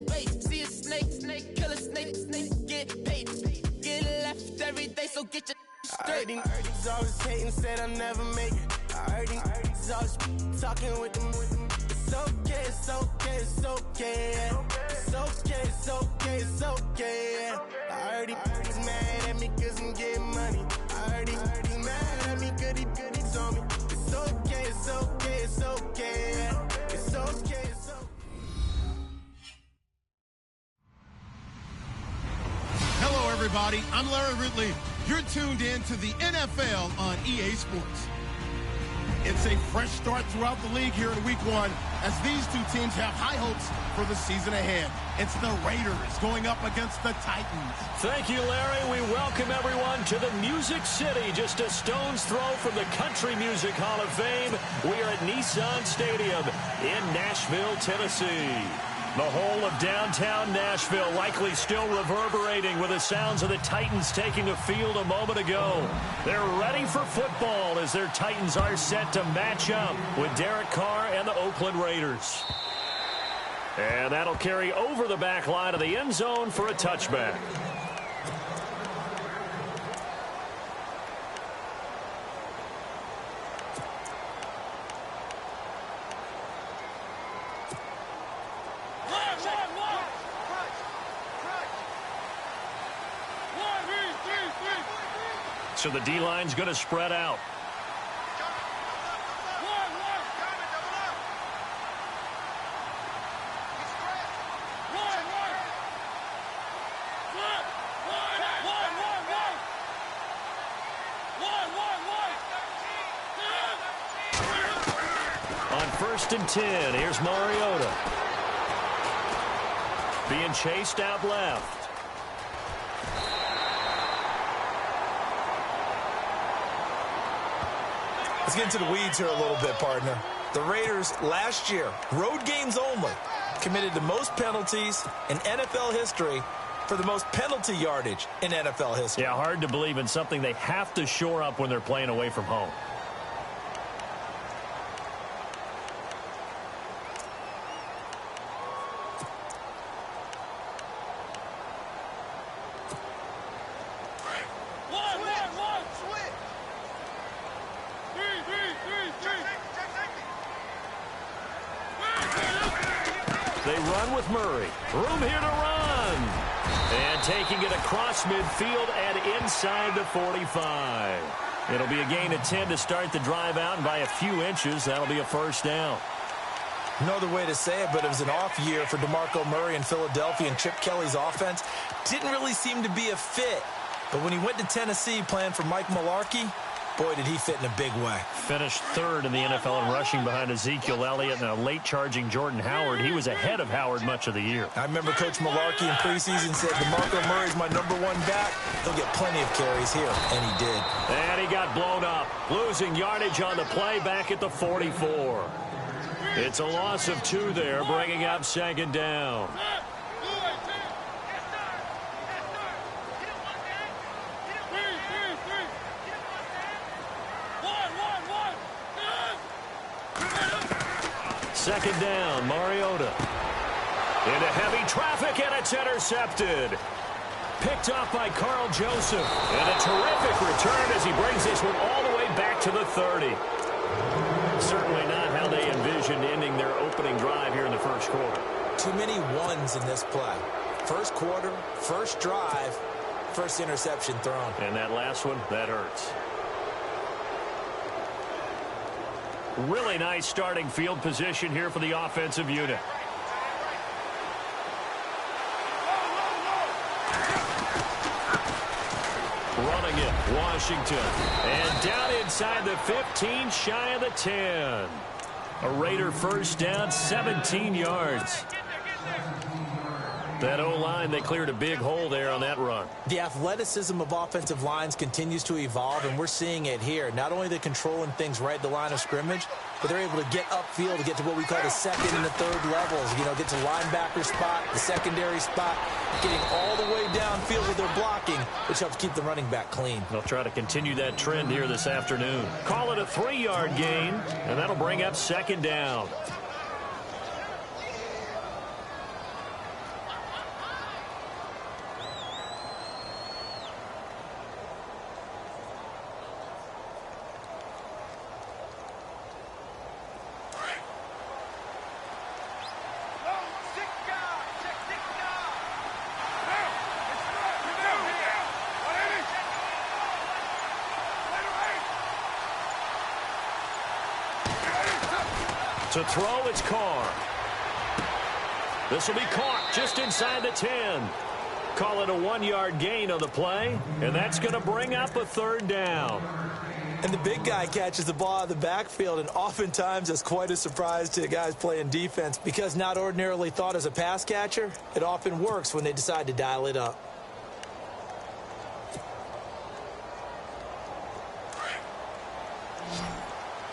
Wait, see a snake, kill a snake, get paid, get left every day, so get your straight. I heard these always hating, said I never make it. I heard these always talking with them. It's okay, it's okay, it's okay. It's okay, it's okay, it's okay. I heard he's mad at me cause I'm getting money. I heard he's mad at me cause he's on me. It's okay, it's okay, it's okay. It's okay, it's okay. Hello, everybody. I'm Larry Ridley. You're tuned in to the NFL on EA Sports. It's a fresh start throughout the league here in Week 1 as these two teams have high hopes for the season ahead. It's the Raiders going up against the Titans. Thank you, Larry. We welcome everyone to the Music City, just a stone's throw from the Country Music Hall of Fame. We are at Nissan Stadium in Nashville, Tennessee. The whole of downtown Nashville likely still reverberating with the sounds of the Titans taking the field a moment ago. They're ready for football as their Titans are set to match up with Derek Carr and the Oakland Raiders. And that'll carry over the back line of the end zone for a touchback. So the D-line's going to spread out. On 1st and 10, here's Mariota. Being chased out left. Let's get into the weeds here a little bit, partner. The Raiders last year, road games only, committed the most penalties in NFL history for the most penalty yardage in NFL history. Yeah, hard to believe in something they have to shore up when they're playing away from home. They run with Murray. Room here to run. And taking it across midfield and inside the 45. It'll be a gain of 10 to start the drive out, and by a few inches, that'll be a first down. No other way to say it, but it was an off year for DeMarco Murray in Philadelphia, and Chip Kelly's offense didn't really seem to be a fit. But when he went to Tennessee playing for Mike Mularkey, boy, did he fit in a big way. Finished 3rd in the NFL in rushing behind Ezekiel Elliott and a late-charging Jordan Howard. He was ahead of Howard much of the year. I remember Coach Mularkey in preseason said, DeMarco Murray's my #1 back. He'll get plenty of carries here, and he did. And he got blown up, losing yardage on the play back at the 44. It's a loss of 2 there, bringing up 2nd down. Second down, Mariota. Into heavy traffic, and it's intercepted. Picked off by Carl Joseph. And a terrific return as he brings this one all the way back to the 30. Certainly not how they envisioned ending their opening drive here in the first quarter. Too many ones in this play. First quarter, first drive, first interception thrown. And that last one, that hurts. Really nice starting field position here for the offensive unit. Running it, Washington. And down inside the 15, shy of the 10. A Raider first down, 17 yards. That O-line, they cleared a big hole there on that run. The athleticism of offensive lines continues to evolve, and we're seeing it here. Not only they're controlling things right at the line of scrimmage, but they're able to get upfield to get to what we call the 2nd and the 3rd levels. You know, get to linebacker spot, the secondary spot, getting all the way downfield with their blocking, which helps keep the running back clean. They'll try to continue that trend here this afternoon. Call it a 3-yard gain, and that'll bring up 2nd down. To throw, it's Carr. This will be caught just inside the 10. Call it a 1-yard gain on the play, and that's going to bring up a third down. And the big guy catches the ball out of the backfield, and oftentimes it's quite a surprise to the guys playing defense because not ordinarily thought as a pass catcher, it often works when they decide to dial it up.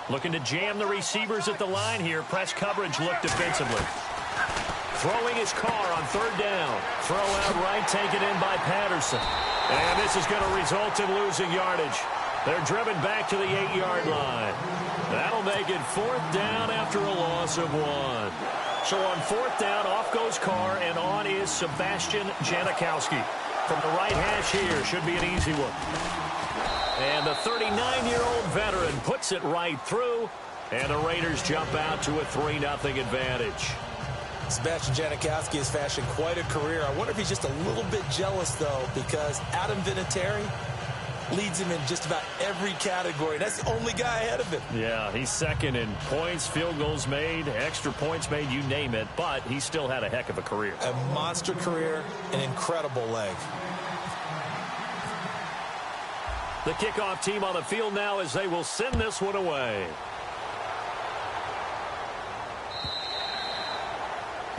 Looking to jam the receivers at the line here. Press coverage look defensively. Throwing his Carr on third down. Throw out right, taken in by Patterson. And this is going to result in losing yardage. They're driven back to the 8-yard line. That'll make it fourth down after a loss of 1. So on fourth down, off goes Carr, and on is Sebastian Janikowski. From the right hash here, should be an easy one. And the 39-year-old veteran puts it right through, and the Raiders jump out to a 3-0 advantage. Sebastian Janikowski has fashioned quite a career. I wonder if he's just a little bit jealous, though, because Adam Vinatieri leads him in just about every category. That's the only guy ahead of him. Yeah, he's second in points, field goals made, extra points made, you name it, but he still had a heck of a career. A monster career, an incredible leg. The kickoff team on the field now as they will send this one away.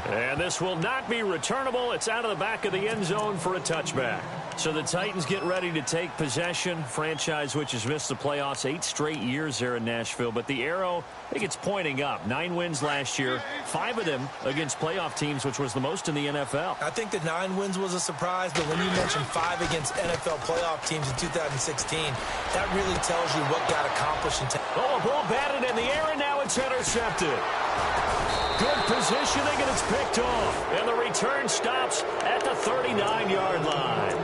And this will not be returnable. It's out of the back of the end zone for a touchback. So the Titans get ready to take possession. Franchise which has missed the playoffs 8 straight years there in Nashville. But the arrow, I think it's pointing up. 9 wins last year, 5 of them against playoff teams, which was the most in the NFL. I think the 9 wins was a surprise, but when you mentioned 5 against NFL playoff teams in 2016, that really tells you what got accomplished. Oh, a ball batted in the air, and now it's intercepted. Good positioning, and it's picked off. And the return stops at the 39-yard line.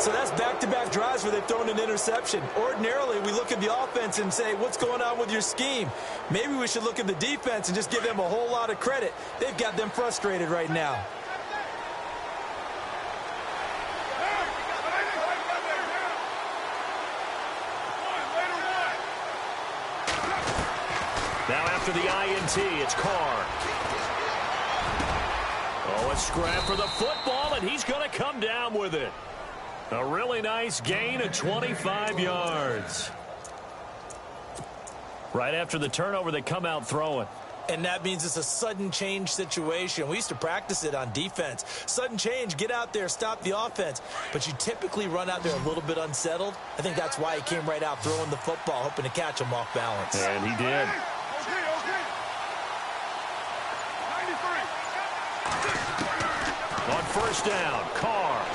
So that's back-to-back drives where they've thrown an interception. Ordinarily, we look at the offense and say, what's going on with your scheme? Maybe we should look at the defense and just give them a whole lot of credit. They've got them frustrated right now. Now after the INT, it's Carr. Oh, a scrap for the football, and he's going to come down with it. A really nice gain of 25 yards. Right after the turnover, they come out throwing. And that means it's a sudden change situation. We used to practice it on defense. Sudden change, get out there, stop the offense. But you typically run out there a little bit unsettled. I think that's why he came right out throwing the football, hoping to catch him off balance. And he did. On first down, Carr.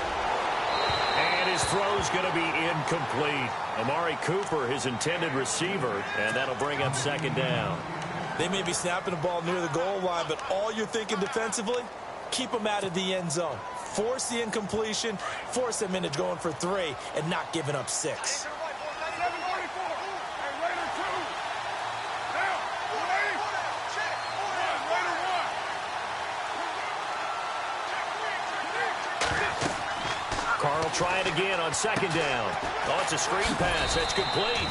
And his throw's going to be incomplete. Amari Cooper, his intended receiver, and that'll bring up second down. They may be snapping the ball near the goal line, but all you're thinking defensively, keep them out of the end zone. Force the incompletion, force them into going for 3, and not giving up 6. Carr will try it again on second down. Oh, it's a screen pass. That's complete.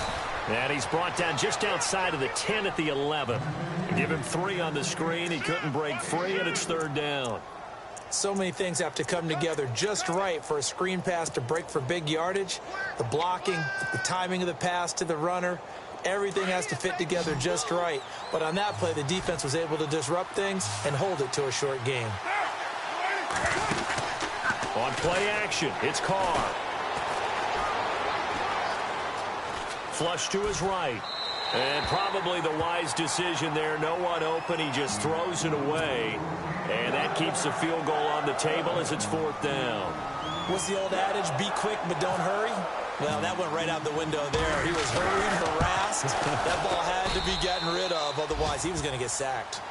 And he's brought down just outside of the 10 at the 11. Give him 3 on the screen. He couldn't break free, and it's third down. So many things have to come together just right for a screen pass to break for big yardage. The blocking, the timing of the pass to the runner, everything has to fit together just right. But on that play, the defense was able to disrupt things and hold it to a short game. On play action, it's Carr. Flush to his right. And probably the wise decision there. No one open. He just throws it away. And that keeps the field goal on the table as it's fourth down. What's the old adage? Be quick, but don't hurry. Well, that went right out the window there. He was hurrying, harassed. That ball had to be gotten rid of. Otherwise, he was going to get sacked.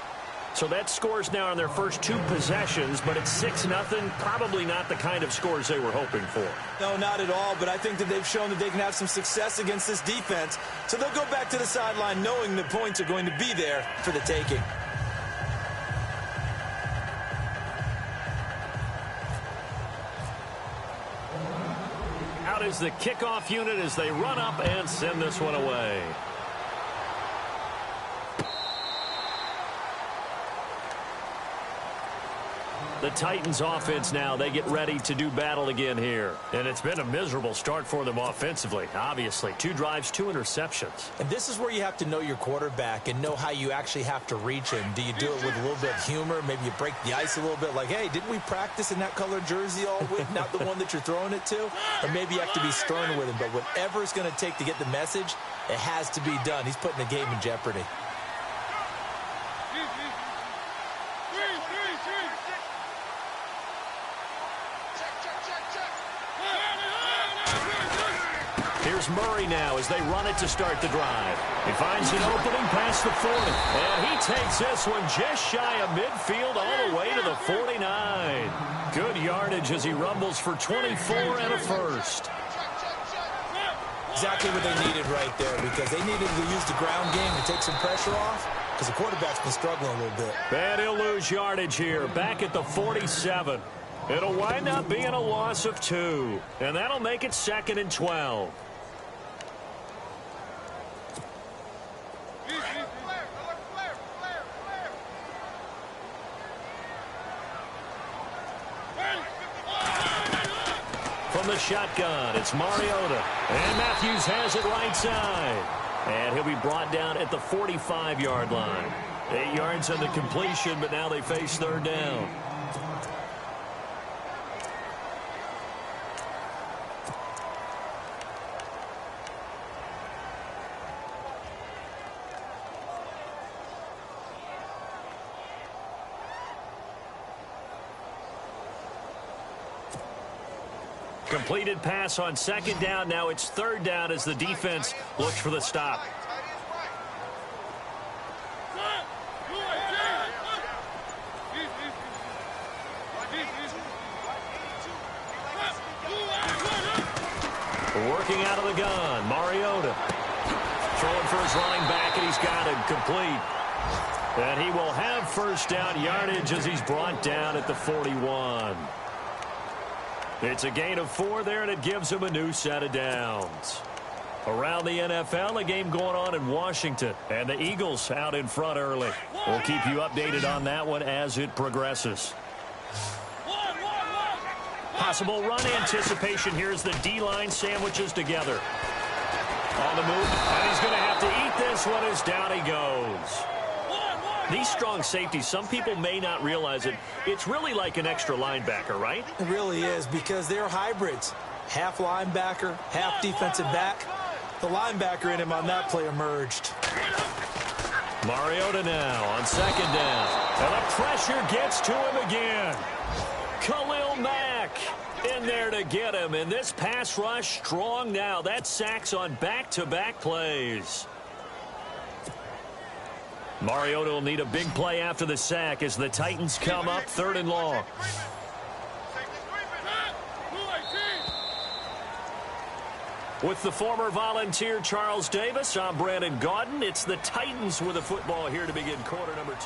So that scores now on their first 2 possessions, but it's 6-0. Probably not the kind of scores they were hoping for. No, not at all, but I think that they've shown that they can have some success against this defense. So they'll go back to the sideline knowing the points are going to be there for the taking. Out is the kickoff unit as they run up and send this one away. The Titans offense now, they get ready to do battle again here. And it's been a miserable start for them offensively, obviously. 2 drives, 2 interceptions. And this is where you have to know your quarterback and know how you actually have to reach him. Do you do it with a little bit of humor? Maybe you break the ice a little bit like, hey, didn't we practice in that colored jersey all week, not the one that you're throwing it to? Or maybe you have to be stern with him. But whatever it's going to take to get the message, it has to be done. He's putting the game in jeopardy. Here's Murray now as they run it to start the drive. He finds an opening past the 40. And he takes this one just shy of midfield all the way to the 49. Good yardage as he rumbles for 24 and a first. Exactly what they needed right there, because they needed to use the ground game to take some pressure off, because the quarterback's been struggling a little bit. And he'll lose yardage here, back at the 47. It'll wind up being a loss of 2, and that'll make it 2nd and 12. From the shotgun, it's Mariota. And Matthews has it right side. And he'll be brought down at the 45-yard line. 8 yards on the completion, but now they face 3rd down. Completed pass on 2nd down. Now it's 3rd down as the defense looks for the stop. Working out of the gun, Mariota. Throwing for his running back, and he's got it complete. And he will have 1st down yardage as he's brought down at the 41. It's a gain of 4 there, and it gives him a new set of downs. Around the NFL, a game going on in Washington, and the Eagles out in front early. We'll keep you updated on that one as it progresses. Possible run anticipation here as the D-line sandwiches together. On the move, and he's going to have to eat this one as down he goes. These strong safeties, some people may not realize it. It's really like an extra linebacker, right? It really is, because they're hybrids. Half linebacker, half defensive back. The linebacker in him on that play emerged. Mariota now on 2nd down. And the pressure gets to him again. Khalil Mack in there to get him. And this pass rush strong now. That's sacks on back-to-back plays. Mariota will need a big play after the sack as the Titans come up 3rd and long. With the former Volunteer Charles Davis, I'm Brandon Gaudin. It's the Titans with the football here to begin quarter number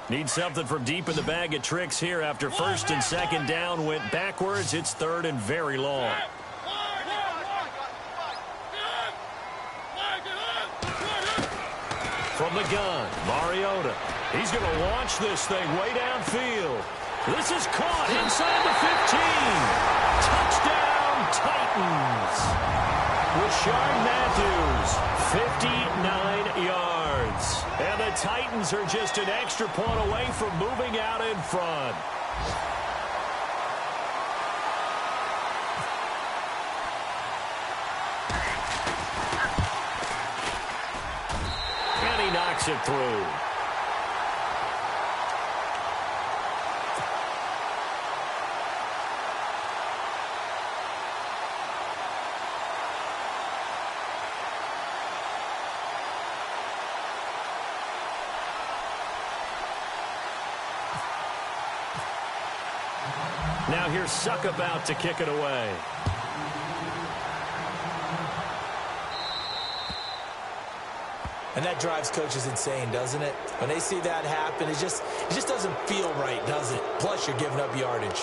2. Need something from deep in the bag of tricks here after 1st and 2nd down went backwards. It's 3rd and very long. From the gun, Mariota. He's going to launch this thing way downfield. This is caught inside the 15. Touchdown, Titans. Rashard Matthews, 59 yards. And the Titans are just an extra point away from moving out in front. Knocks it through. Now here's Suck about to kick it away. And that drives coaches insane, doesn't it? When they see that happen, it just doesn't feel right, does it? Plus, you're giving up yardage.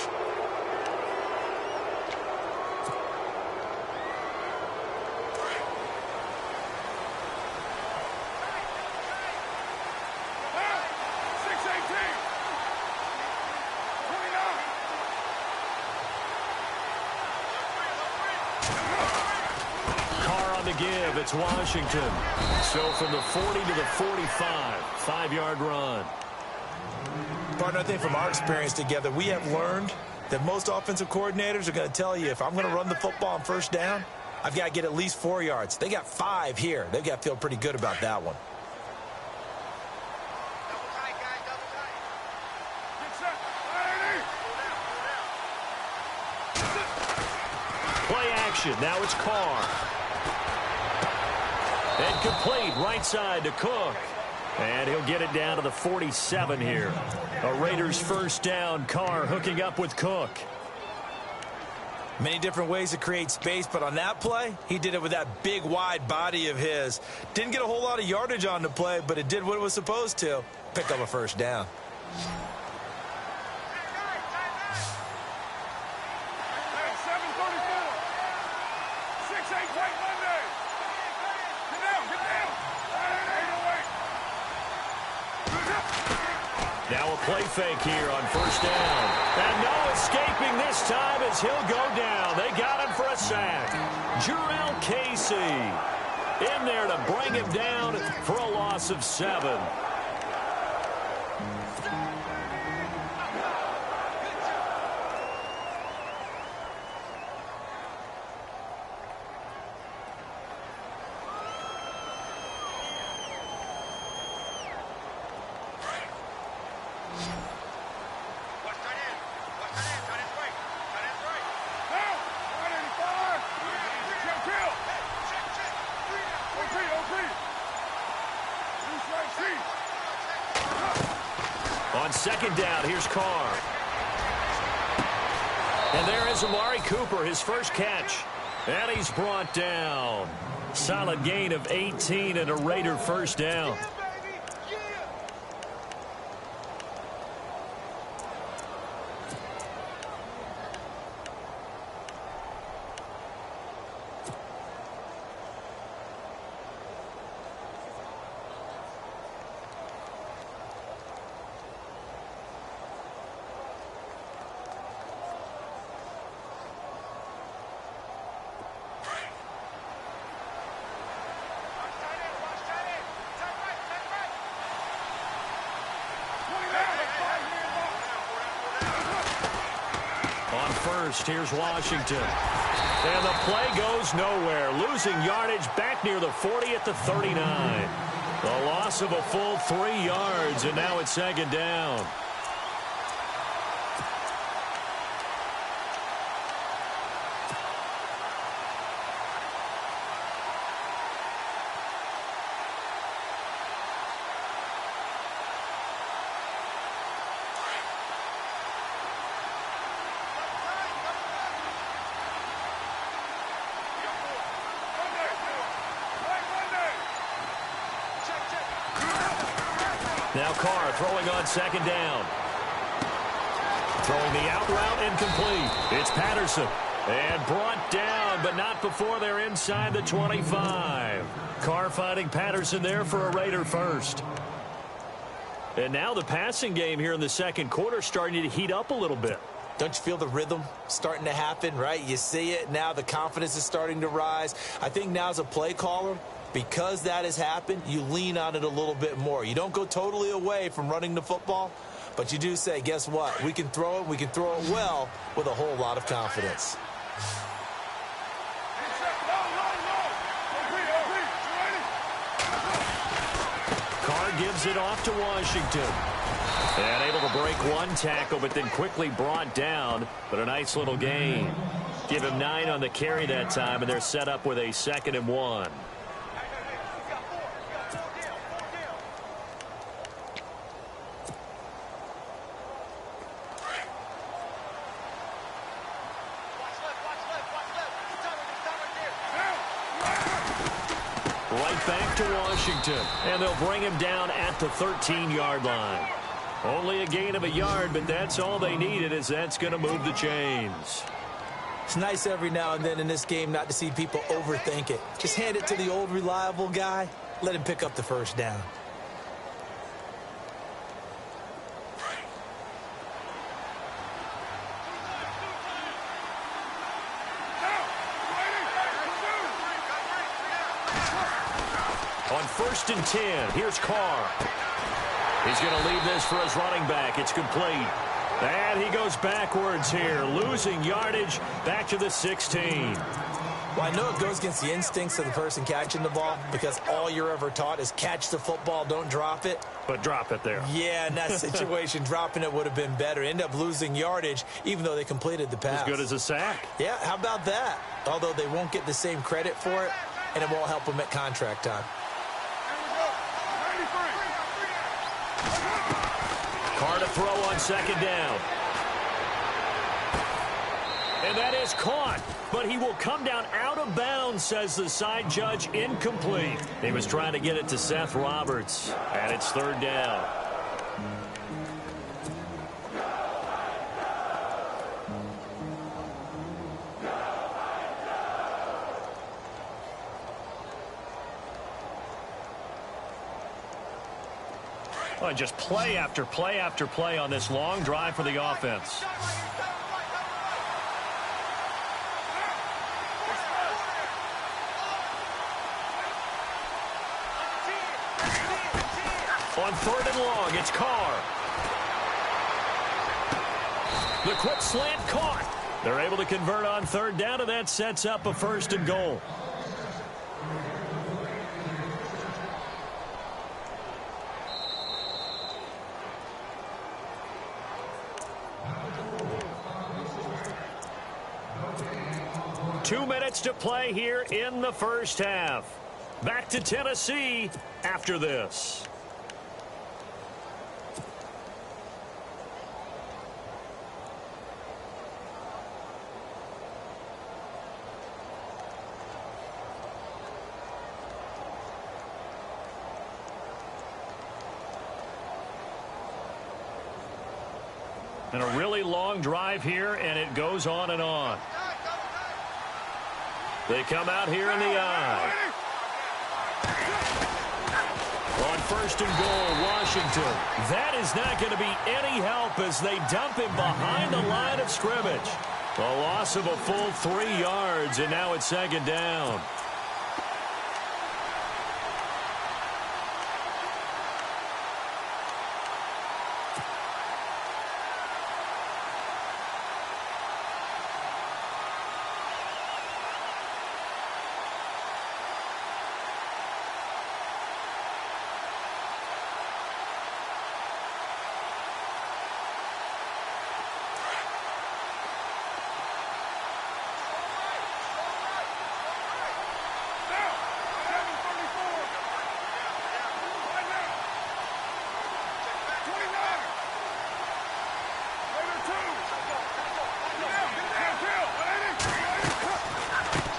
give. It's Washington. So from the 40 to the 45, 5-yard run. Partner, I think from our experience together, we have learned that most offensive coordinators are going to tell you, if I'm going to run the football on first down, I've got to get at least 4 yards. They got 5 here. They've got to feel pretty good about that one. Play action. Now it's Carr. And complete right side to Cook. And he'll get it down to the 47 here. A Raiders first down. Carr hooking up with Cook. Many different ways to create space, but on that play, he did it with that big, wide body of his. Didn't get a whole lot of yardage on the play, but it did what it was supposed to. Pick up a first down. Now a play fake here on first down. And no escaping this time as he'll go down. They got him for a sack. Jurrell Casey in there to bring him down for a loss of 7. On second down, here's Carr. And there is Amari Cooper, his first catch. And he's brought down. Solid gain of 18 and a Raider first down. First, here's Washington. And the play goes nowhere. Losing yardage back near the 40 at the 39. The loss of a full 3 yards, and now it's second down. Now Carr throwing on second down. Throwing the out route incomplete. It's Patterson. And brought down, but not before they're inside the 25. Carr finding Patterson there for a Raider first. And now the passing game here in the second quarter starting to heat up a little bit. Don't you feel the rhythm starting to happen, right? You see it. Now the confidence is starting to rise. I think now as a play caller, because that has happened, you lean on it a little bit more. You don't go totally away from running the football, but you do say, guess what? We can throw it. We can throw it well with a whole lot of confidence. Carr gives it off to Washington. And able to break one tackle, but then quickly brought down. But a nice little gain. Give him 9 on the carry that time, and they're set up with a 2nd and 1. Right back to Washington, and they'll bring him down at the 13-yard line. Only a gain of a yard, but that's all they needed, as that's going to move the chains. It's nice every now and then in this game not to see people overthink it. Just hand it to the old reliable guy. Let him pick up the first down. 1st and 10. Here's Carr. He's going to leave this for his running back. It's complete. And he goes backwards here, losing yardage back to the 16. Well, I know it goes against the instincts of the person catching the ball because all you're ever taught is catch the football, don't drop it. But drop it there. Yeah, in that situation, dropping it would have been better. End up losing yardage, even though they completed the pass. As good as a sack. Yeah, how about that? Although they won't get the same credit for it, and it won't help them at contract time. Carr to throw on 2nd down. And that is caught. But he will come down out of bounds, says the side judge. Incomplete. He was trying to get it to Seth Roberts. And it's 3rd down. Oh, just play after play after play on this long drive for the offense. On 3rd and long, it's Carr. The quick slant caught. They're able to convert on 3rd down, and that sets up a 1st and goal. Two minutes to play here in the 1st half. Back to Tennessee after this. And a really long drive here, and it goes on and on. They come out here in the eye. On 1st and goal, Washington. That is not going to be any help as they dump him behind the line of scrimmage. A loss of a full 3 yards, and now it's 2nd down.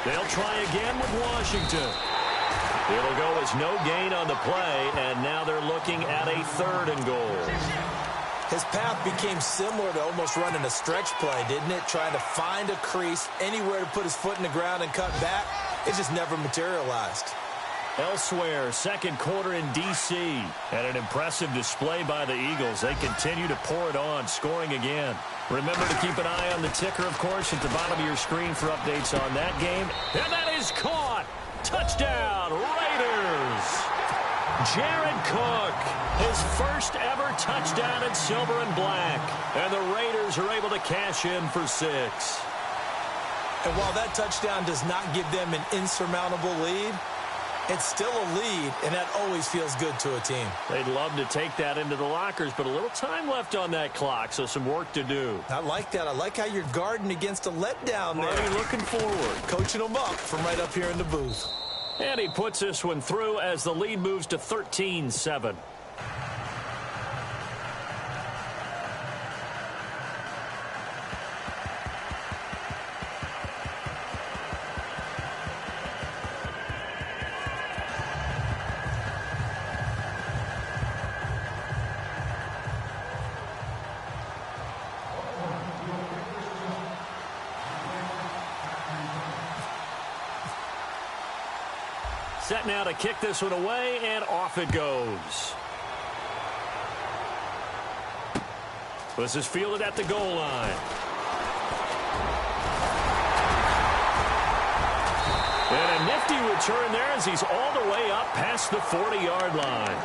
They'll try again with Washington. It'll go as no gain on the play, and now they're looking at a 3rd and goal. His path became similar to almost running a stretch play, didn't it? Trying to find a crease, anywhere to put his foot in the ground and cut back. It just never materialized. Elsewhere, 2nd quarter in D.C. And an impressive display by the Eagles. They continue to pour it on, scoring again. Remember to keep an eye on the ticker, of course, at the bottom of your screen for updates on that game. And that is caught. Touchdown, Raiders. Jared Cook, his first ever touchdown in silver and black. And the Raiders are able to cash in for 6. And while that touchdown does not give them an insurmountable lead, it's still a lead, and that always feels good to a team. They'd love to take that into the lockers, but a little time left on that clock, so some work to do. I like that. I like how you're guarding against a letdown there. Already looking forward. Coaching them up from right up here in the booth. And he puts this one through as the lead moves to 13-7. Set now to kick this one away, and off it goes. This is fielded at the goal line. And a nifty return there as he's all the way up past the 40-yard line.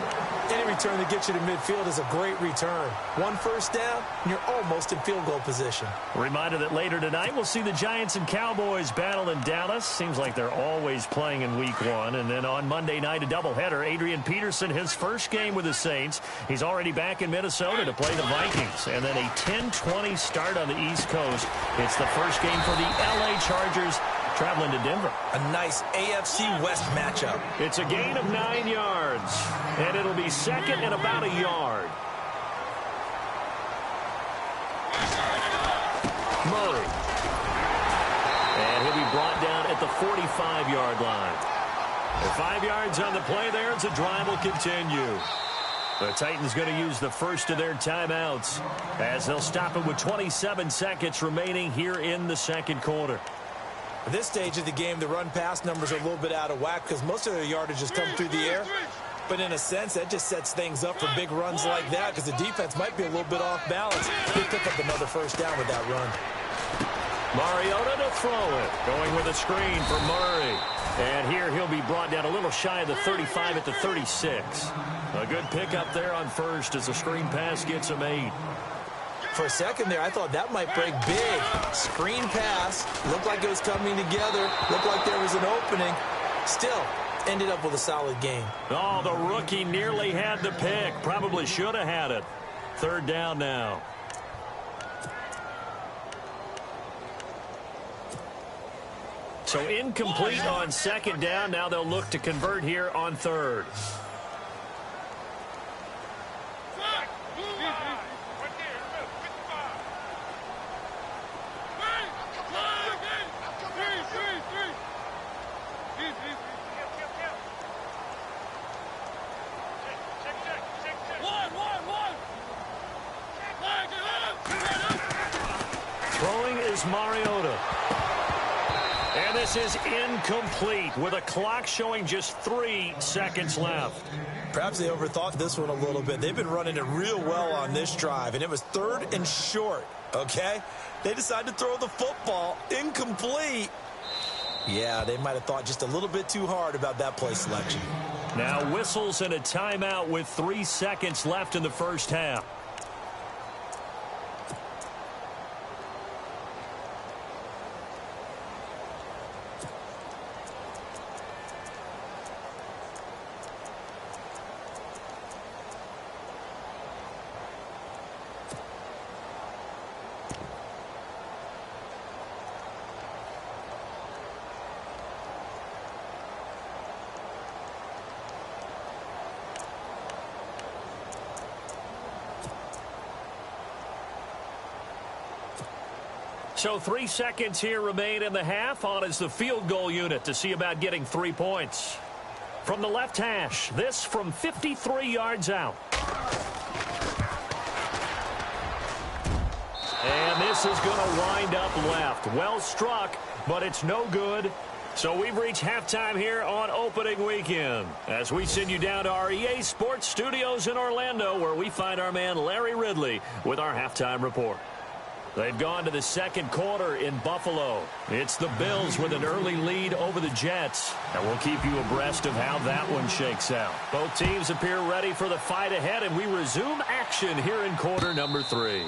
Any return that gets you to midfield is a great return. One first down, and you're almost in field goal position. Reminder that later tonight we'll see the Giants and Cowboys battle in Dallas. Seems like they're always playing in Week 1. And then on Monday night, a doubleheader. Adrian Peterson, his first game with the Saints. He's already back in Minnesota to play the Vikings. And then a 10-20 start on the East Coast. It's the first game for the L.A. Chargers traveling to Denver. A nice AFC West matchup. It's a gain of 9 yards, and it'll be second and about a yard. Murray. And he'll be brought down at the 45-yard line. And 5 yards on the play there as the drive will continue. The Titans going to use the first of their timeouts as they'll stop it with 27 seconds remaining here in the second quarter. At this stage of the game, the run-pass numbers are a little bit out of whack because most of their yardage has come through the air. But in a sense, that just sets things up for big runs like that because the defense might be a little bit off balance. They pick up another first down with that run. Mariota to throw it. Going with a screen for Murray. And here he'll be brought down a little shy of the 35 at the 36. A good pickup there on first as the screen pass gets him 8. For a second there, I thought that might break big. Screen pass. Looked like it was coming together. Looked like there was an opening. Still, ended up with a solid game. Oh, the rookie nearly had the pick. Probably should have had it. Third down now. So incomplete on second down. Now they'll look to convert here on third. Throwing is Mariota. And this is incomplete with a clock showing just 3 seconds left. Perhaps they overthought this one a little bit. They've been running it real well on this drive, and it was 3rd and short, okay? They decided to throw the football incomplete. Yeah, they might have thought just a little bit too hard about that play selection. Now whistles and a timeout with 3 seconds left in the first half. So 3 seconds here remain in the half. On is the field goal unit to see about getting 3 points. From the left hash, this from 53 yards out. And this is going to wind up left. Well struck, but it's no good. So we've reached halftime here on opening weekend as we send you down to our EA Sports Studios in Orlando where we find our man Larry Ridley with our halftime report. They've gone to the second quarter in Buffalo. It's the Bills with an early lead over the Jets. And we'll keep you abreast of how that one shakes out. Both teams appear ready for the fight ahead, and we resume action here in quarter number 3.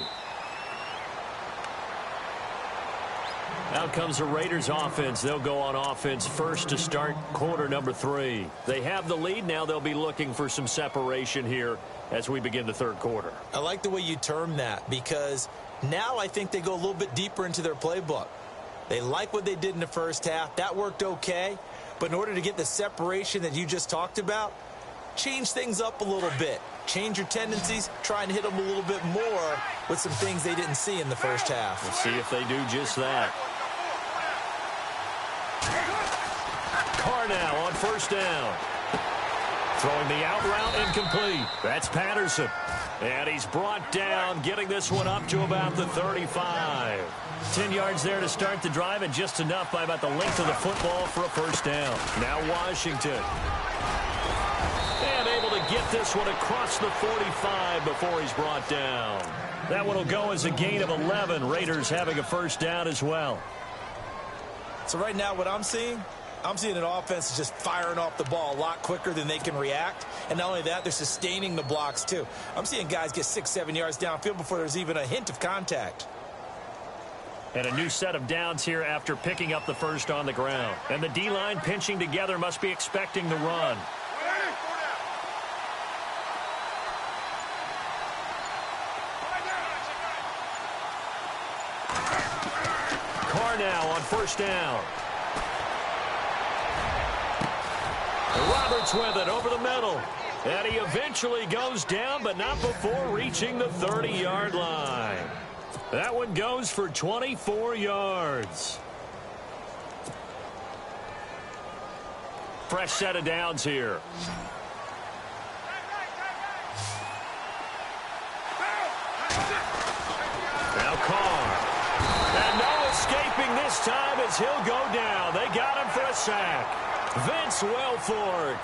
Out comes the Raiders offense. They'll go on offense first to start quarter number 3. They have the lead. Now they'll be looking for some separation here as we begin the third quarter. I like the way you term that because now I think they go a little bit deeper into their playbook. They like what they did in the first half. That worked okay. But in order to get the separation that you just talked about, change things up a little bit. Change your tendencies. Try and hit them a little bit more with some things they didn't see in the first half. We'll see if they do just that. Carr now on first down. Throwing the out route incomplete. That's Patterson. And he's brought down, getting this one up to about the 35. 10 yards there to start the drive, and just enough by about the length of the football for a first down. Now Washington. And able to get this one across the 45 before he's brought down. That one will go as a gain of 11. Raiders having a first down as well. So right now what I'm seeing, I'm seeing an offense just firing off the ball a lot quicker than they can react. And not only that, they're sustaining the blocks, too. I'm seeing guys get 6-7 yards downfield before there's even a hint of contact. And a new set of downs here after picking up the first on the ground. And the D-line pinching together must be expecting the run. Carr now on first down. Roberts with it over the middle. And he eventually goes down, but not before reaching the 30-yard line. That one goes for 24 yards. Fresh set of downs here. Now Carr. And no escaping this time as he'll go down. They got him for a sack. Vince Wilfork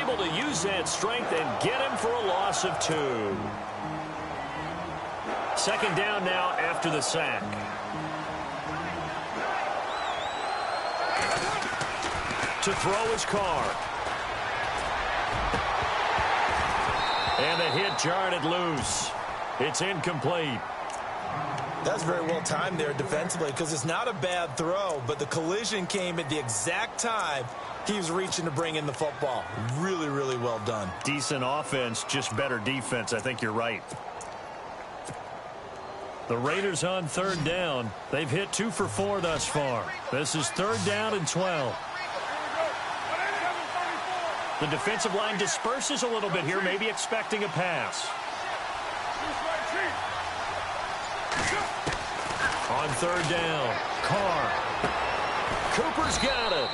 able to use that strength and get him for a loss of 2. Second down now after the sack. To throw is Carr. And the hit jarred it loose. It's incomplete. That's very well timed there defensively because it's not a bad throw, but the collision came at the exact time he was reaching to bring in the football. Really, really well done. Decent offense, just better defense. I think you're right. The Raiders on third down. They've hit 2 for 4 thus far. This is third down and 12. The defensive line disperses a little bit here, maybe expecting a pass. On third down, Carr. Cooper's got it.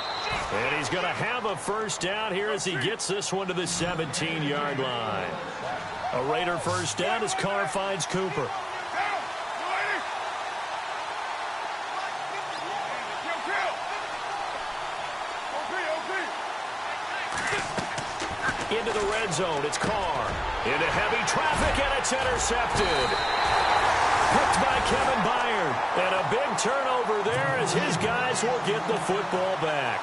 And he's going to have a first down here as he gets this one to the 17-yard line. A Raider first down as Carr finds Cooper. Into the red zone, it's Carr. Into heavy traffic, and it's intercepted. Picked by Kevin Byard. And a big turnover there as his guys will get the football back.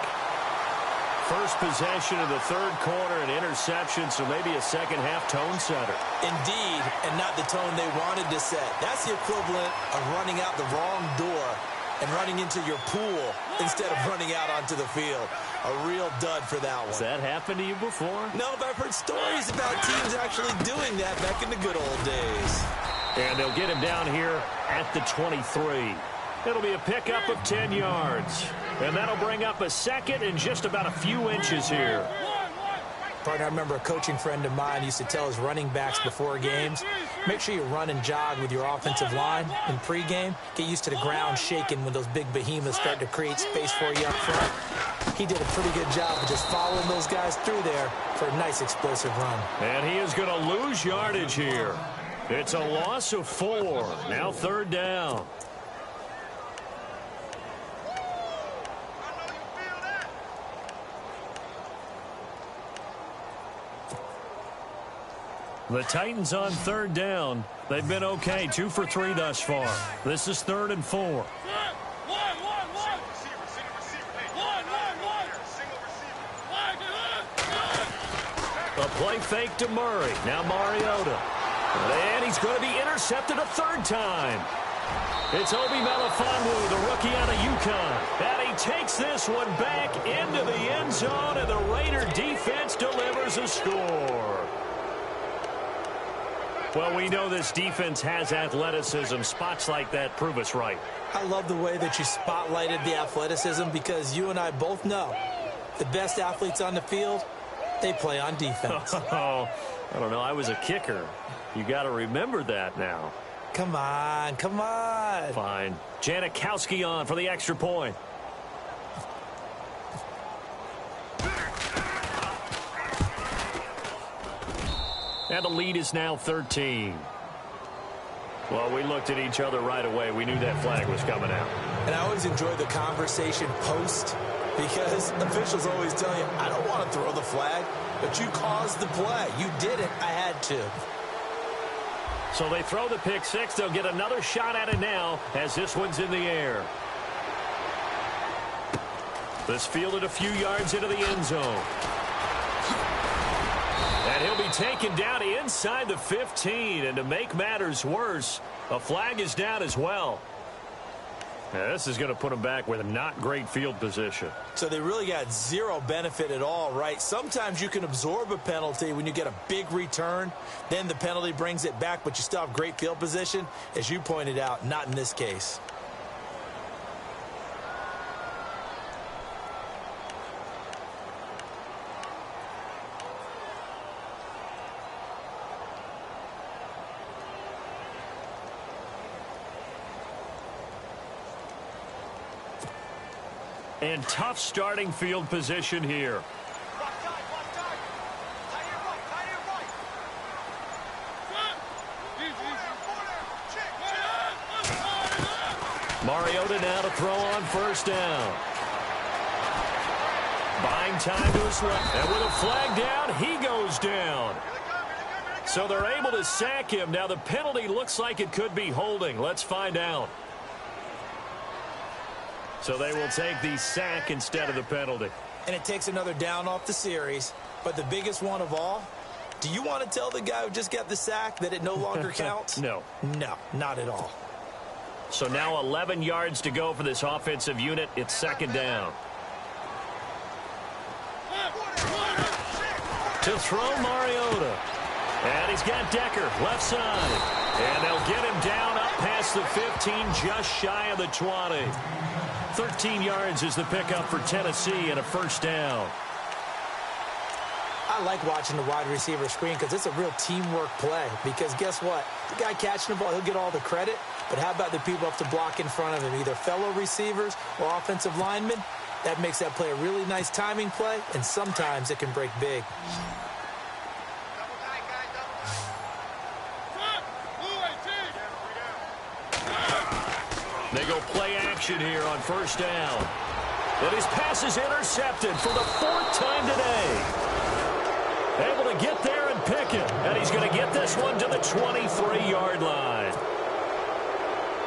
First possession of the third quarter, an interception, so maybe a second-half tone setter. Indeed, and not the tone they wanted to set. That's the equivalent of running out the wrong door and running into your pool instead of running out onto the field. A real dud for that one. Has that happened to you before? No, but I've heard stories about teams actually doing that back in the good old days. And they'll get him down here at the 23. It'll be a pickup of 10 yards. And that'll bring up a second and just about a few inches here. Partner, I remember a coaching friend of mine used to tell his running backs before games, make sure you run and jog with your offensive line in pregame. Get used to the ground shaking when those big behemoths start to create space for you up front. He did a pretty good job of just following those guys through there for a nice explosive run. And he is going to lose yardage here. It's a loss of 4. Now third down. The Titans on third down. They've been okay, 2 for 3 thus far. This is 3rd and 4. A play fake to Murray. Now Mariota. And he's going to be intercepted a third time. It's Obi Melifonwu, the rookie out of UConn. And he takes this one back into the end zone, and the Raider defense delivers a score. Well, we know this defense has athleticism. Spots like that prove us right. I love the way that you spotlighted the athleticism because you and I both know the best athletes on the field, they play on defense. Oh, I don't know. I was a kicker. You got to remember that now. Come on, come on. Fine. Janikowski on for the extra point. And the lead is now 13. Well, we looked at each other right away. We knew that flag was coming out. And I always enjoy the conversation post because officials always tell you, I don't want to throw the flag, but you caused the play. You did it. I had to. So they throw the pick six. They'll get another shot at it now as this one's in the air. This fielded a few yards into the end zone. And he'll be taken down inside the 15. And to make matters worse, a flag is down as well. Now, this is going to put him back with a not great field position. So they really got zero benefit at all, right? Sometimes you can absorb a penalty when you get a big return. Then the penalty brings it back, but you still have great field position. As you pointed out, not in this case. And tough starting field position here. Mariota now to throw on first down. Buying time to his left. And with a flag down, he goes down. So they're able to sack him. Now the penalty looks like it could be holding. Let's find out. So they will take the sack instead of the penalty. And it takes another down off the series. But the biggest one of all, do you want to tell the guy who just got the sack that it no longer counts? No. No, not at all. So now 11 yards to go for this offensive unit. It's second down. To throw Mariota. And he's got Decker left side. And they'll get him down up past the 15, just shy of the 20. 13 yards is the pickup for Tennessee and a first down. I like watching the wide receiver screen because it's a real teamwork play. Because guess what? The guy catching the ball, he'll get all the credit. But how about the people up to block in front of him, either fellow receivers or offensive linemen? That makes that play a really nice timing play, and sometimes it can break big. They go play action here on first down. And his pass is intercepted for the fourth time today. Able to get there and pick it. And he's going to get this one to the 23-yard line.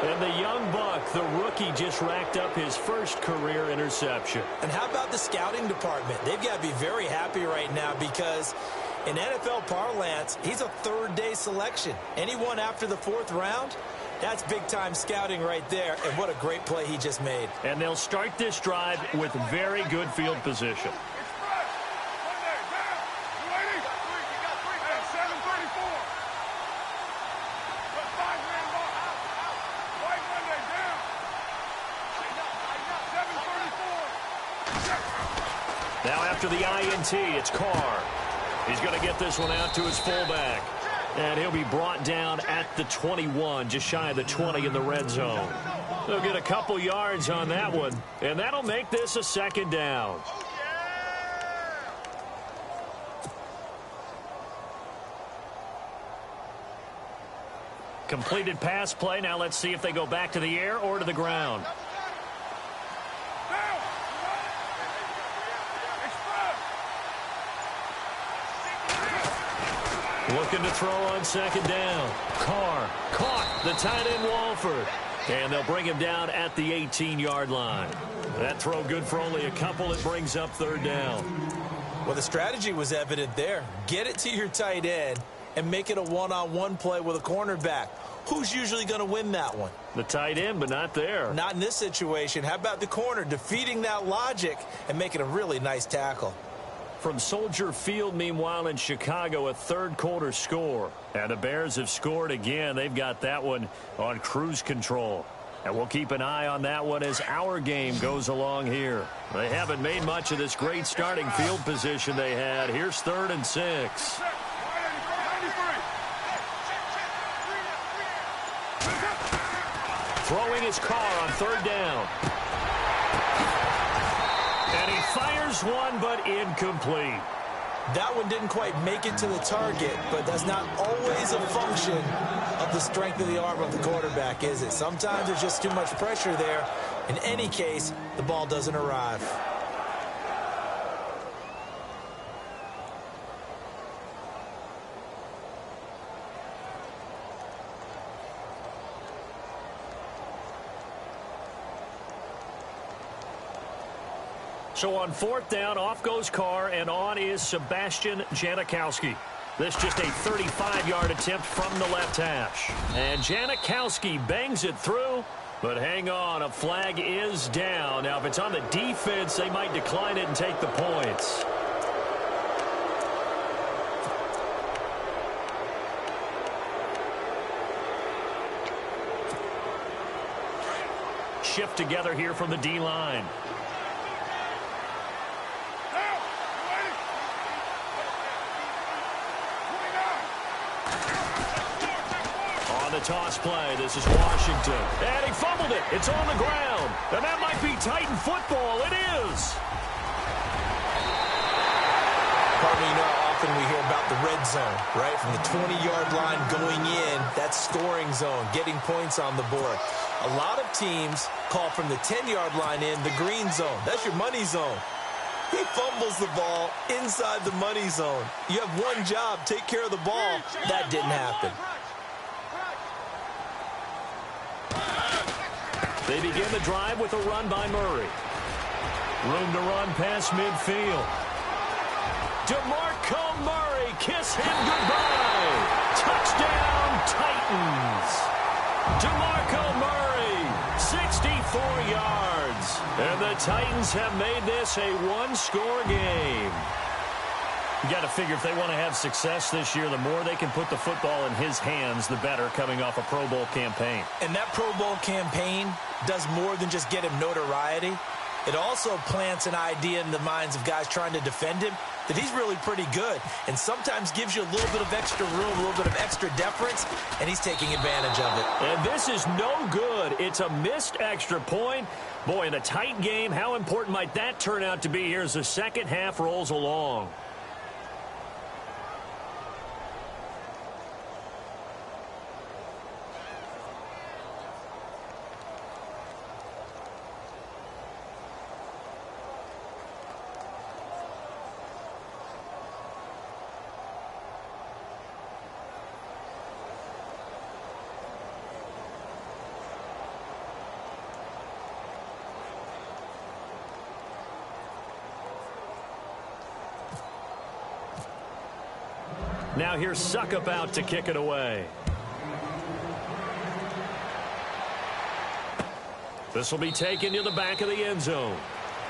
And the young buck, the rookie, just racked up his first career interception. And how about the scouting department? They've got to be very happy right now because in NFL parlance, he's a third-day selection. Anyone after the fourth round? That's big-time scouting right there, and what a great play he just made. And they'll start this drive with very good field position. Now after the INT, it's Carr. He's going to get this one out to his fullback. And he'll be brought down at the 21, just shy of the 20 in the red zone. They'll get a couple yards on that one, and that'll make this a second down. Completed pass play. Now let's see if they go back to the air or to the ground. Looking to throw on second down. Carr caught the tight end Walford. And they'll bring him down at the 18-yard line. That throw good for only a couple. It brings up third down. Well, the strategy was evident there. Get it to your tight end and make it a one-on-one play with a cornerback. Who's usually going to win that one? The tight end, but not there. Not in this situation. How about the corner defeating that logic and making a really nice tackle? From Soldier Field, meanwhile, in Chicago, a third-quarter score. And the Bears have scored again. They've got that one on cruise control. And we'll keep an eye on that one as our game goes along here. They haven't made much of this great starting field position they had. Here's 3rd and 6. Throwing his Carr on third down. And he fires one, but incomplete. That one didn't quite make it to the target, but that's not always a function of the strength of the arm of the quarterback, is it? Sometimes there's just too much pressure there. In any case, the ball doesn't arrive. So on 4th down, off goes Carr, and on is Sebastian Janikowski. This just a 35-yard attempt from the left hash. And Janikowski bangs it through, but hang on, a flag is down. Now, if it's on the defense, they might decline it and take the points. Shift together here from the D-line. On the toss play, this is Washington. And he fumbled it. It's on the ground. And that might be Titan football. It is. Pardon me, you know how often we hear about the red zone, right? From the 20-yard line going in, that's scoring zone, getting points on the board. A lot of teams call from the 10-yard line in the green zone. That's your money zone. He fumbles the ball inside the money zone. You have one job, take care of the ball. That didn't happen. They begin the drive with a run by Murray. Room to run past midfield. DeMarco Murray, kiss him goodbye. Touchdown, Titans. DeMarco Murray, 64 yards. And the Titans have made this a one-score game. You got to figure if they want to have success this year, the more they can put the football in his hands, the better, coming off a Pro Bowl campaign. And that Pro Bowl campaign does more than just get him notoriety. It also plants an idea in the minds of guys trying to defend him that he's really pretty good, and sometimes gives you a little bit of extra room, a little bit of extra deference, and he's taking advantage of it. And this is no good. It's a missed extra point. Boy, in a tight game, how important might that turn out to be here as the second half rolls along? Now here's Suckup out to kick it away. This will be taken to the back of the end zone.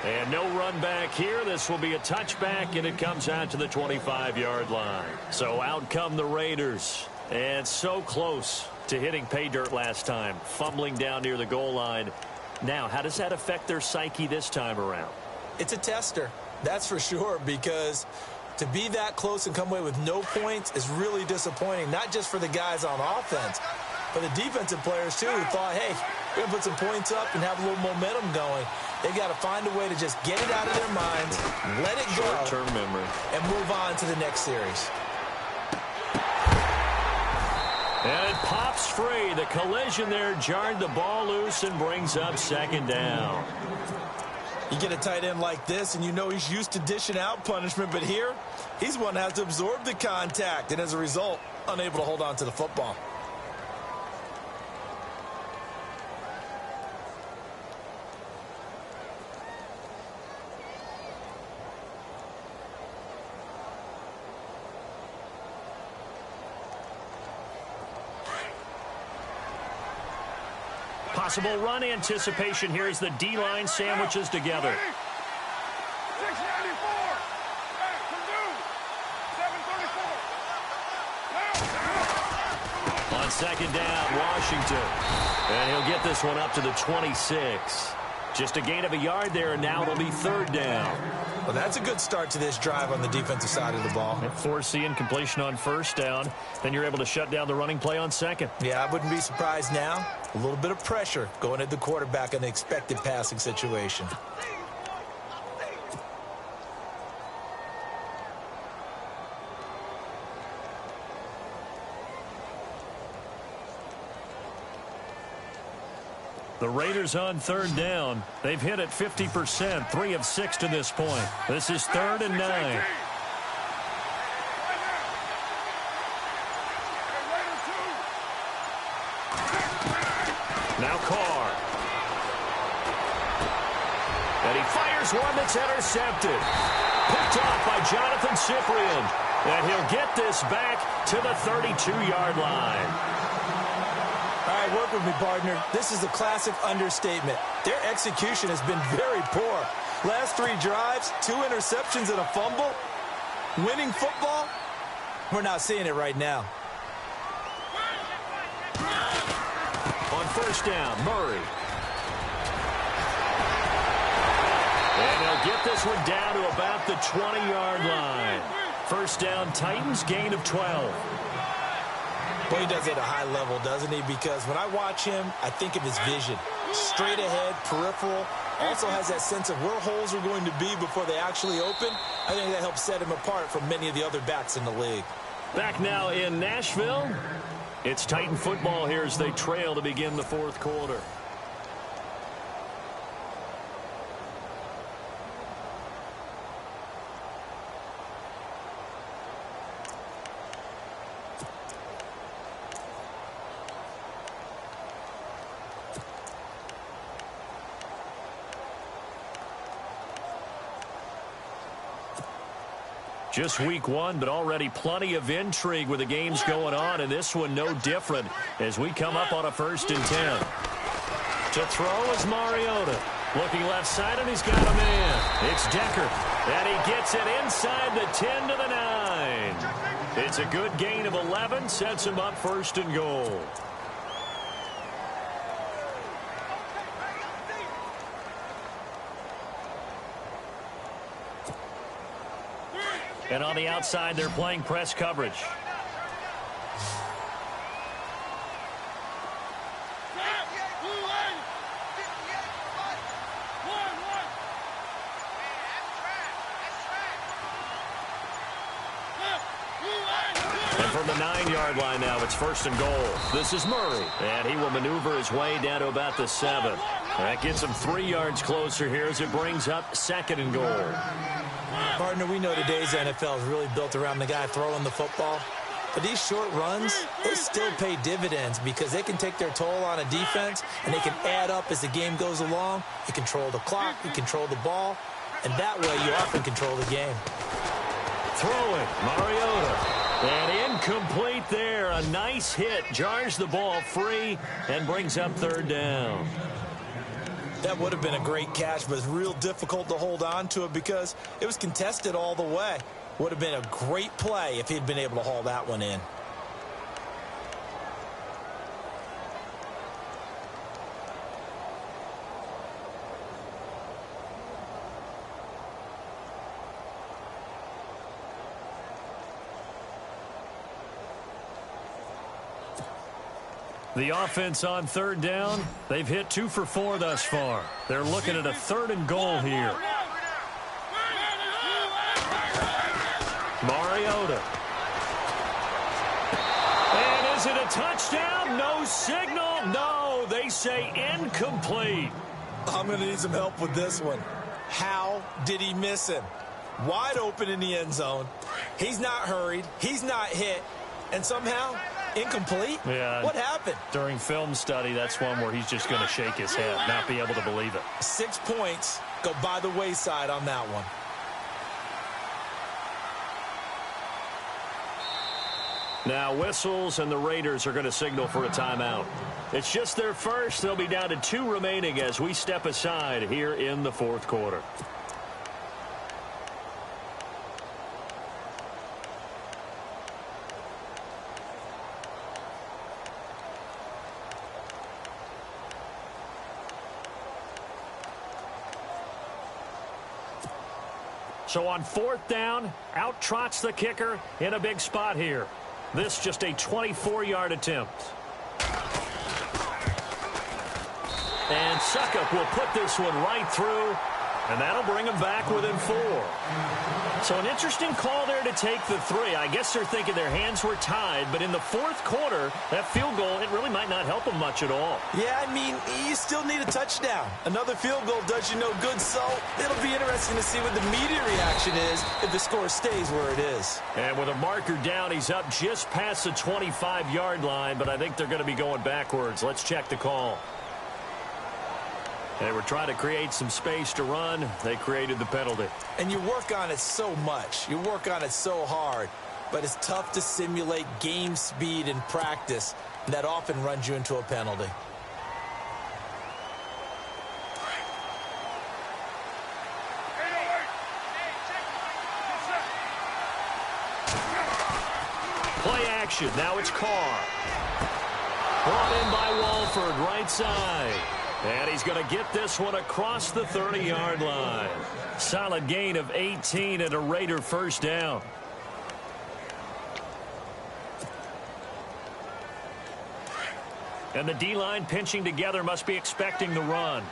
And no run back here. This will be a touchback, and it comes out to the 25-yard line. So out come the Raiders. And so close to hitting pay dirt last time, fumbling down near the goal line. Now, how does that affect their psyche this time around? It's a tester, that's for sure, because to be that close and come away with no points is really disappointing, not just for the guys on offense, but the defensive players, too, who thought, hey, we're going to put some points up and have a little momentum going. They've got to find a way to just get it out of their minds, let it go, short-term memory, and move on to the next series. And it pops free. The collision there jarred the ball loose and brings up second down. You get a tight end like this, and you know he's used to dishing out punishment, but here, he's one that has to absorb the contact, and as a result, unable to hold on to the football. Possible run anticipation here as the D-line sandwiches together. 694. On second down, Washington. And he'll get this one up to the 26. Just a gain of a yard there, and now it'll be third down. Well, that's a good start to this drive on the defensive side of the ball. Forcing completion on first down. Then you're able to shut down the running play on second. Yeah, I wouldn't be surprised now. A little bit of pressure going at the quarterback in the expected passing situation. The Raiders on third down. They've hit it 50%, 3 of 6 to this point. This is 3rd and 9. Now Carr. And he fires here's one that's intercepted. Picked off by Jonathan Cyprien. And he'll get this back to the 32-yard line. All right, work with me, partner. This is a classic understatement. Their execution has been very poor. Last 3 drives, 2 interceptions and a fumble. Winning football? We're not seeing it right now. On first down, Murray. And they'll get this one down to about the 20-yard line. First down, Titans, gain of 12. Well, he does it at a high level, doesn't he? Because when I watch him, I think of his vision. Straight ahead, peripheral. Also has that sense of where holes are going to be before they actually open. I think that helps set him apart from many of the other backs in the league. Back now in Nashville. It's Titan football here as they trail to begin the fourth quarter. Just week 1, but already plenty of intrigue with the games going on, and this one no different as we come up on a 1st and 10. To throw is Mariota. Looking left side, and he's got a man. It's Decker, and he gets it inside the 10 to the 9. It's a good gain of 11, sets him up 1st and goal. And on the outside, they're playing press coverage. And from the 9-yard line now, it's 1st and goal. This is Murray, and he will maneuver his way down to about the 7. That gets him 3 yards closer here as it brings up 2nd and goal. Partner, we know today's NFL is really built around the guy throwing the football. But these short runs, they still pay dividends because they can take their toll on a defense, and they can add up as the game goes along. You control the clock, you control the ball, and that way you often control the game. Throwing, Mariota. And incomplete there. A nice hit. Jars the ball free and brings up 3rd down. That would have been a great catch, but it's real difficult to hold on to it because it was contested all the way. Would have been a great play if he'd been able to haul that one in. The offense on 3rd down, they've hit 2 for 4 thus far. They're looking at a 3rd and goal here. Mariota. And is it a touchdown? No signal. No, they say incomplete. I'm going to need some help with this one. How did he miss him? Wide open in the end zone. He's not hurried. He's not hit. And somehow, incomplete? Yeah. What happened? During film study, that's one where he's just going to shake his head, not be able to believe it. 6 points go by the wayside on that one. Now whistles, and the Raiders are going to signal for a timeout. It's just their first. They'll be down to 2 remaining as we step aside here in the fourth quarter. So on 4th down, out trots the kicker in a big spot here. This just a 24-yard attempt. And Suckup will put this one right through, and that'll bring him back within 4. So an interesting call there to take the 3. I guess they're thinking their hands were tied, but in the fourth quarter, that field goal, it really might not help them much at all. Yeah, I mean, you still need a touchdown. Another field goal does you no good, so it'll be interesting to see what the media reaction is if the score stays where it is. And with a marker down, he's up just past the 25-yard line, but I think they're going to be going backwards. Let's check the call. They were trying to create some space to run. They created the penalty. And you work on it so much. You work on it so hard. But it's tough to simulate game speed in practice. And that often runs you into a penalty. Play action. Now it's Carr. Brought in by Walford, right side. And he's going to get this one across the 30-yard line. Solid gain of 18 and a Raider first down. And the D-line pinching together, must be expecting the run.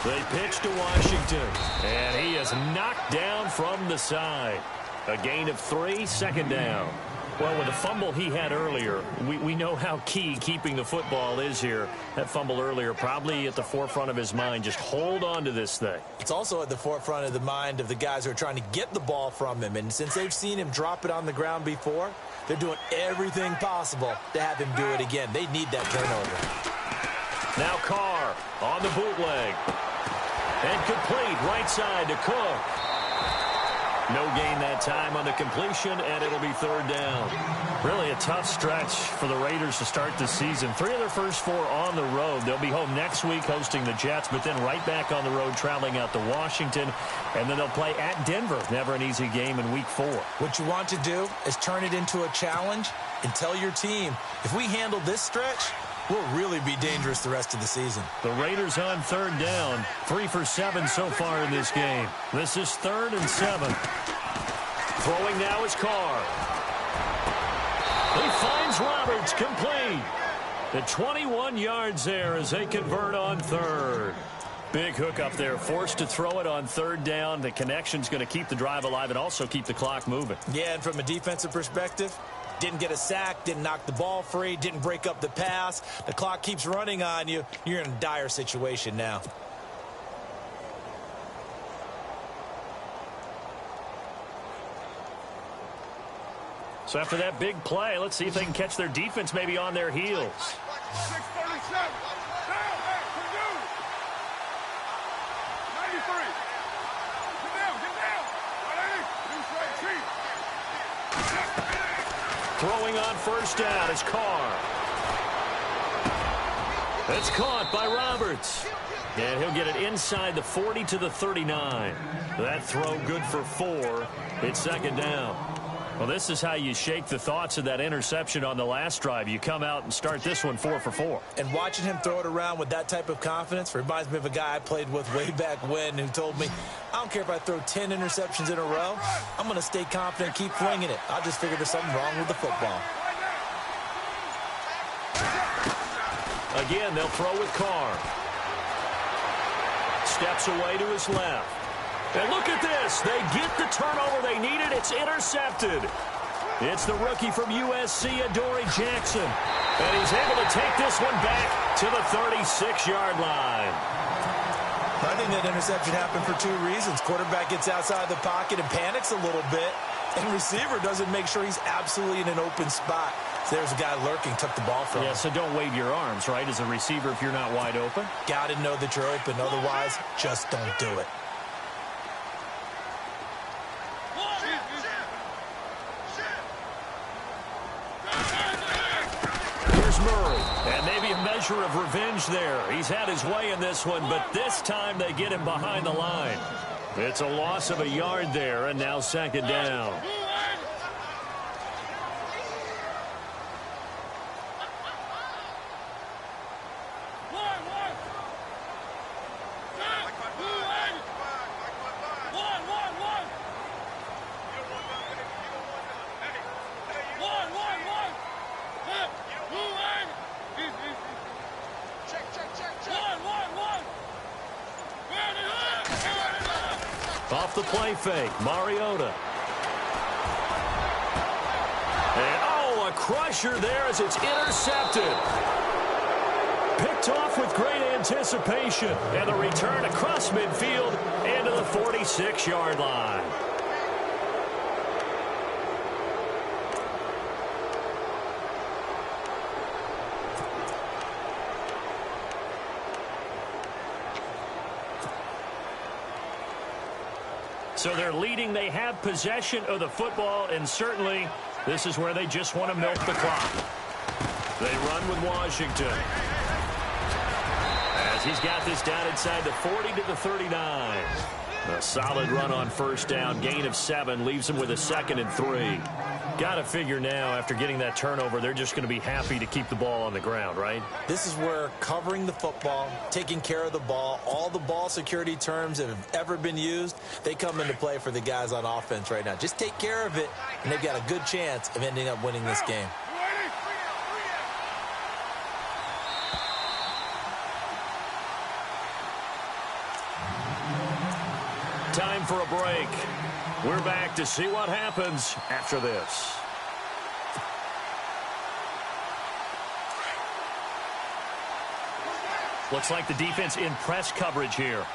They pitch to Washington, and he is knocked down from the side. A gain of 3, second down. Well, with the fumble he had earlier, we know how key keeping the football is here. That fumble earlier probably at the forefront of his mind. Just hold on to this thing. It's also at the forefront of the mind of the guys who are trying to get the ball from him. And since they've seen him drop it on the ground before, they're doing everything possible to have him do it again. They need that turnover. Now Carr on the bootleg. And complete right side to Cook. No gain that time on the completion, and it'll be third down. Really a tough stretch for the Raiders to start the season. 3 of their first 4 on the road. They'll be home next week hosting the Jets, but then right back on the road traveling out to Washington, and then they'll play at Denver. Never an easy game in week 4. What you want to do is turn it into a challenge and tell your team, if we handle this stretch, we'll really be dangerous the rest of the season. The Raiders on third down. 3 for 7 so far in this game. This is 3rd and 7. Throwing now is Carr. He finds Roberts, complete. At 21 yards there as they convert on 3rd. Big hook up there, forced to throw it on 3rd down. The connection's going to keep the drive alive and also keep the clock moving. Yeah, and from a defensive perspective, didn't get a sack, didn't knock the ball free, didn't break up the pass. The clock keeps running on you. You're in a dire situation now. So after that big play, let's see if they can catch their defense maybe on their heels. 637. Down, hey, can do. 93. Get down. 180. Throwing on first down is Carr. It's caught by Roberts. And he'll get it inside the 40 to the 39. That throw good for 4. It's second down. Well, this is how you shake the thoughts of that interception on the last drive. You come out and start this one 4 for 4. And watching him throw it around with that type of confidence reminds me of a guy I played with way back when who told me, I don't care if I throw 10 interceptions in a row. I'm going to stay confident, keep flinging it. I'll just figure there's something wrong with the football. Again, they'll throw with Carr. Steps away to his left. And look at this. They get the turnover they needed. It's intercepted. It's the rookie from USC, Adoree Jackson. And he's able to take this one back to the 36-yard line. I think that interception happened for 2 reasons. Quarterback gets outside the pocket and panics a little bit. And receiver doesn't make sure he's absolutely in an open spot. So there's a guy lurking, took the ball from him. Yeah, so don't wave your arms, right, as a receiver if you're not wide open. Got to know that you're open. Otherwise, just don't do it. And maybe a measure of revenge there. He's had his way in this one, but this time they get him behind the line. It's a loss of a yard there, and now second down. Off the play fake, Mariota. And, oh, a crusher there as it's intercepted. Picked off with great anticipation. And the return across midfield and to the 46-yard line. So they're leading. They have possession of the football, and certainly this is where they just want to milk the clock. They run with Washington. As he's got this down inside the 40 to the 39. A solid run on first down. Gain of 7 leaves them with a 2nd and 3. Got to figure now, after getting that turnover, they're just going to be happy to keep the ball on the ground, right? This is where covering the football, taking care of the ball, all the ball security terms that have ever been used, they come into play for the guys on offense right now. Just take care of it, and they've got a good chance of ending up winning this game. Time for a break. We're back to see what happens after this. Looks like the defense in press coverage here.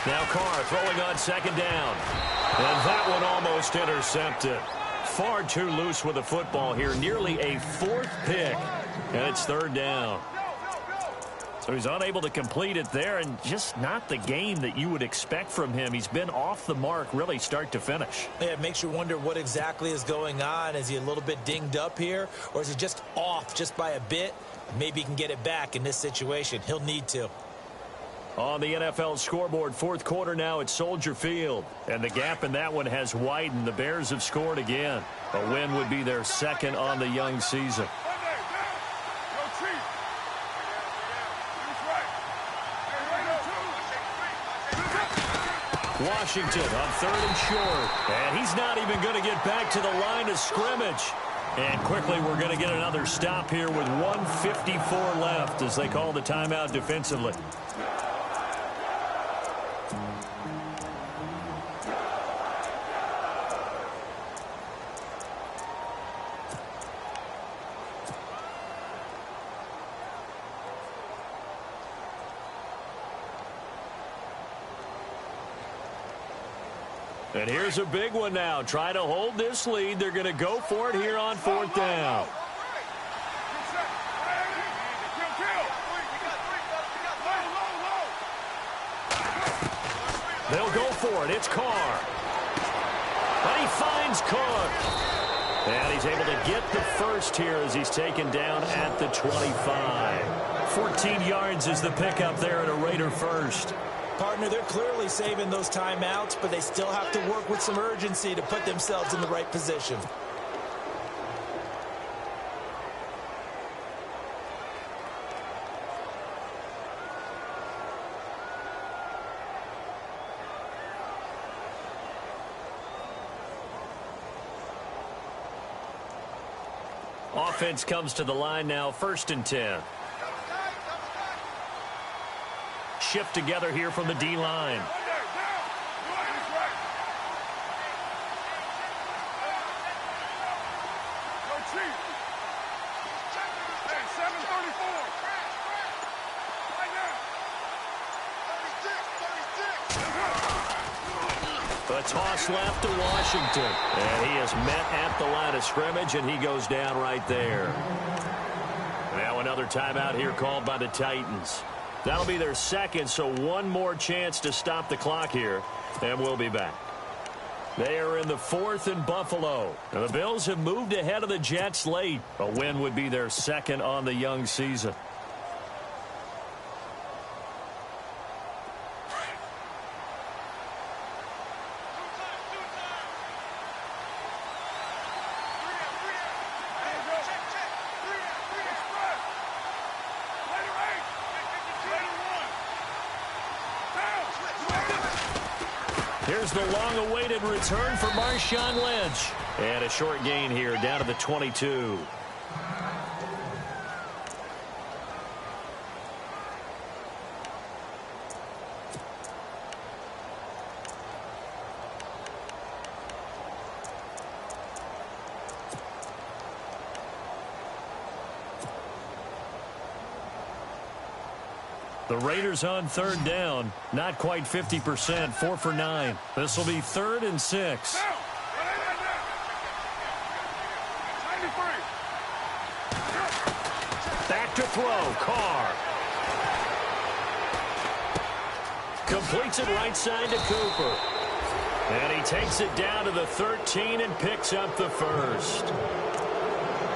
Now Carr throwing on 2nd down. And that one almost intercepted. Far too loose with the football here. Nearly a 4th pick. And it's 3rd down. So he's unable to complete it there, and just not the game that you would expect from him. He's been off the mark really start to finish. Yeah, it makes you wonder what exactly is going on. Is he a little bit dinged up here, or is he just off just by a bit? Maybe he can get it back in this situation. He'll need to. On the NFL scoreboard, 4th quarter now at Soldier Field. And the gap in that one has widened. The Bears have scored again. A win would be their 2nd on the young season. Washington on 3rd and short. And he's not even going to get back to the line of scrimmage. And quickly we're going to get another stop here with 1:54 left as they call the timeout defensively. And here's a big one now. Try to hold this lead. They're going to go for it here on 4th down. They'll go for it. It's Carr. But he finds Cook. And he's able to get the first here as he's taken down at the 25. 14 yards is the pickup there at a Raider first. Partner, they're clearly saving those timeouts, but they still have to work with some urgency to put themselves in the right position. Offense comes to the line now, 1st and 10. Shift together here from the D-line. A toss left to Washington. And he is met at the line of scrimmage, and he goes down right there. Now another timeout here called by the Titans. That'll be their 2nd, so one more chance to stop the clock here, and we'll be back. They are in the 4th in Buffalo. And the Bills have moved ahead of the Jets late. A win would be their 2nd on the young season. Here's the long-awaited return for Marshawn Lynch. And a short gain here down to the 22. The Raiders on 3rd down. Not quite 50%. 4 for 9. This will be 3rd and 6. to throw. Carr. Completes it right side to Cooper. And he takes it down to the 13 and picks up the first.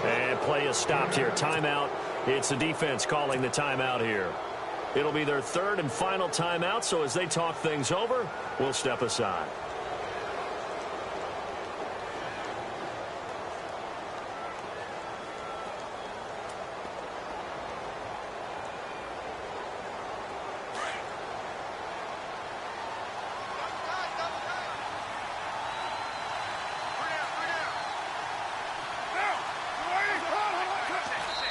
And play is stopped here. Timeout. It's the defense calling the timeout here. It'll be their third and final timeout, so as they talk things over, we'll step aside.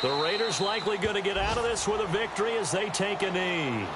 The Raiders likely going to get out of this with a victory as they take a knee.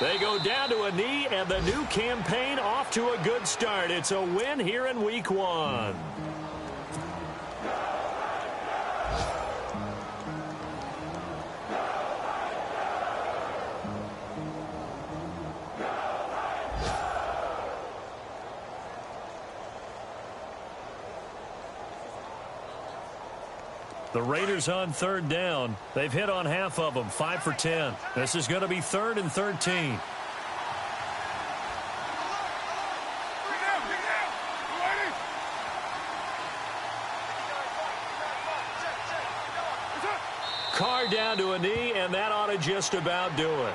They go down to a knee, and the new campaign off to a good start. It's a win here in Week 1. The Raiders on third down. They've hit on half of them, 5 for 10. This is going to be 3rd and 13. Carr down to a knee, and that ought to just about do it.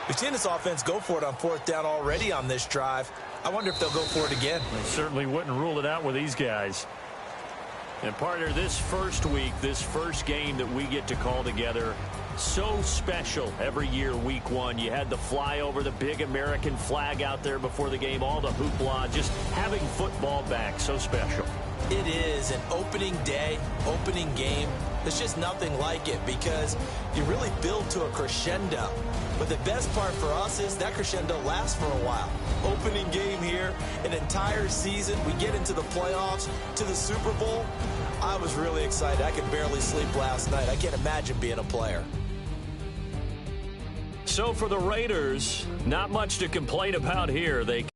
We've seen this offense go for it on 4th down already on this drive. I wonder if they'll go for it again. They certainly wouldn't rule it out with these guys. And partner, this first week, this first game that we get to call together, so special every year, Week 1. You had the flyover, the big American flag out there before the game, all the hoopla, just having football back, so special. It is an opening day, opening game. There's just nothing like it because you really build to a crescendo. But the best part for us is that crescendo lasts for a while. Opening game here, an entire season. We get into the playoffs, to the Super Bowl. I was really excited. I could barely sleep last night. I can't imagine being a player. So for the Raiders, not much to complain about here. They